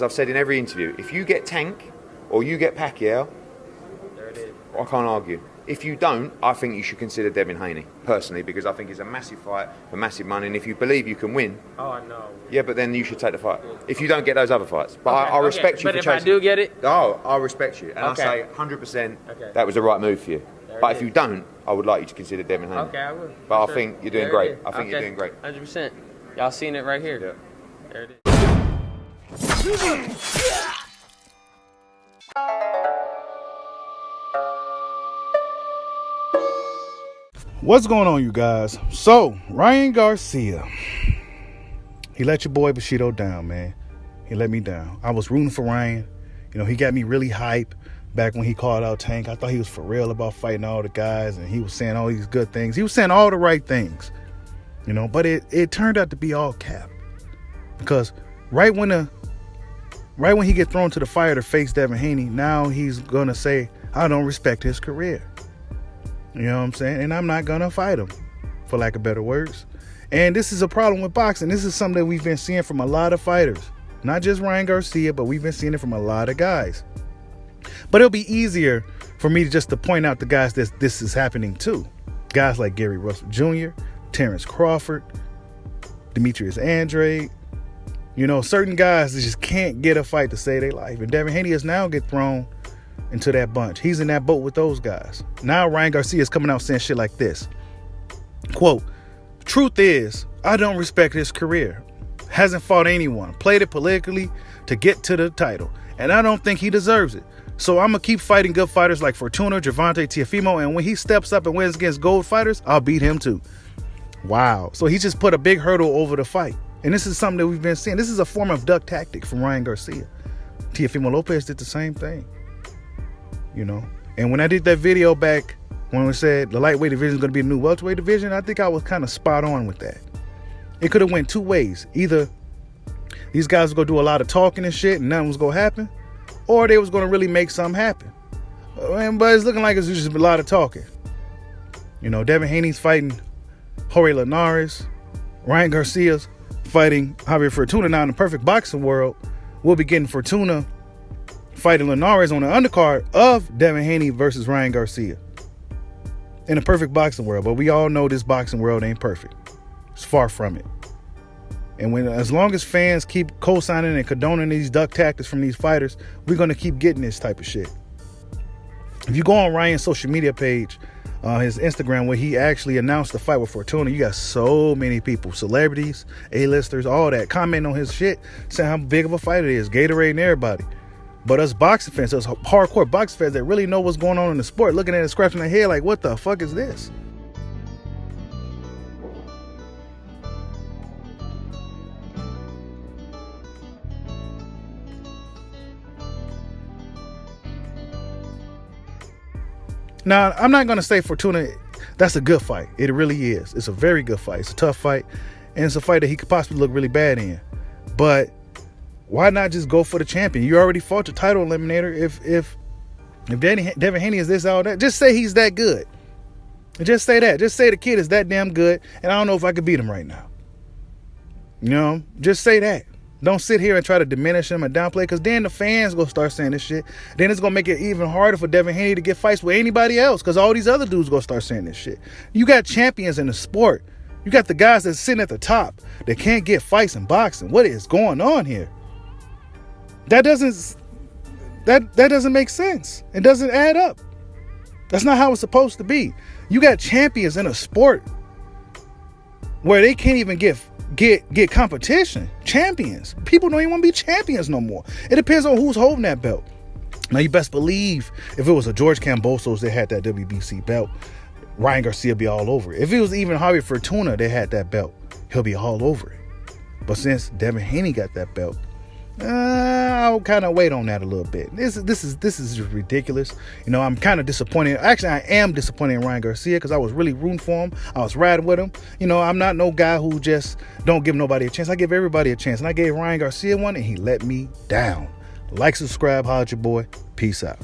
as I've said in every interview, if you get Tank or you get Pacquiao, There it is. I can't argue. If you don't, I think you should consider Devin Haney, personally, because I think it's a massive fight for massive money, and if you believe you can win, Oh, I know. yeah, but then you should take the fight. If you don't get those other fights. But I respect you but for if chasing. I do get it, Oh, I respect you. And Okay. I say 100% Okay. that was the right move for you. There But it if is. you don't, I would like you to consider Devin Haney. okay, I will. But For I think you're doing There it great. is. I think you're doing great. 100%. Y'all seen it right here. Yeah. There it is. What's going on, you guys? So, Ryan Garcia, he let your boy Bushido down, man. He let me down. I was rooting for Ryan. You know, he got me really hype back when he called out Tank. I thought he was for real about fighting all the guys, and he was saying all these good things. He was saying all the right things, you know, but it turned out to be all cap. Because right when he get thrown to the fire to face Devin Haney, now he's going to say, I don't respect his career. You know what I'm saying? And I'm not going to fight him, for lack of better words. And this is a problem with boxing. This is something that we've been seeing from a lot of fighters. Not just Ryan Garcia, but we've been seeing it from a lot of guys. But it'll be easier for me to point out the guys that this is happening to. Guys like Gary Russell Jr., Terrence Crawford, Demetrius Andrade. You know, certain guys that just can't get a fight to save their life. And Devin Haney is now get thrown into that bunch. He's in that boat with those guys. Now Ryan Garcia is coming out saying shit like this. Quote, truth is, I don't respect his career. Hasn't fought anyone. Played it politically to get to the title. And I don't think he deserves it. So I'm going to keep fighting good fighters like Fortuna, Gervonta, Teofimo. And when he steps up and wins against gold fighters, I'll beat him too. Wow. So he just put a big hurdle over the fight. And this is something that we've been seeing. This is a form of duck tactic from Ryan Garcia. Teofimo Lopez did the same thing. You know, and when I did that video back when we said the lightweight division is going to be the new welterweight division, I think I was kind of spot on with that. It could have went two ways. Either these guys were going to do a lot of talking and shit and nothing was going to happen, or they was going to really make something happen. But it's looking like it's just a lot of talking. You know, Devin Haney's fighting Jorge Linares. Ryan Garcia's fighting Javier Fortuna. Now in the perfect boxing world, we'll be getting Fortuna fighting Linares on the undercard of Devin Haney versus Ryan Garcia. In a perfect boxing world, but we all know this boxing world ain't perfect. It's far from it. And as long as fans keep co-signing and condoning these duck tactics from these fighters, we're going to keep getting this type of shit. If you go on Ryan's social media page, his Instagram, where he actually announced the fight with Fortuna, you got so many people, celebrities, A-listers, all that, commenting on his shit, saying how big of a fight it is, Gatorade and everybody. But us boxing fans, us hardcore boxing fans that really know what's going on in the sport, looking at it, scratching their head like, what the fuck is this? Now, I'm not going to say Fortuna, that's a good fight. It really is. It's a very good fight. It's a tough fight. And it's a fight that he could possibly look really bad in. But why not just go for the champion? You already fought the title eliminator. If Devin Haney is this, all that, just say he's that good. Just say that. Just say the kid is that damn good, and I don't know if I could beat him right now. You know, just say that. Don't sit here and try to diminish him and downplay, because then the fans going to start saying this shit. Then it's going to make it even harder for Devin Haney to get fights with anybody else, because all these other dudes going to start saying this shit. You got champions in the sport. You got the guys that's sitting at the top that can't get fights in boxing. What is going on here? That doesn't make sense. It doesn't add up. That's not how it's supposed to be. You got champions in a sport where they can't even get competition. Champions. People don't even want to be champions no more. It depends on who's holding that belt. Now you best believe if it was a George Kambosos that had that WBC belt, Ryan Garcia be all over it. If it was even Javier Fortuna that had that belt, he'll be all over it. But since Devin Haney got that belt, I'll kind of wait on that a little bit. This is ridiculous. You know, I'm kind of disappointed. Actually, I am disappointed in Ryan Garcia because I was really rooting for him. I was riding with him. You know, I'm not no guy who just don't give nobody a chance. I give everybody a chance. And I gave Ryan Garcia one and he let me down. Like, subscribe, holla at your boy. Peace out.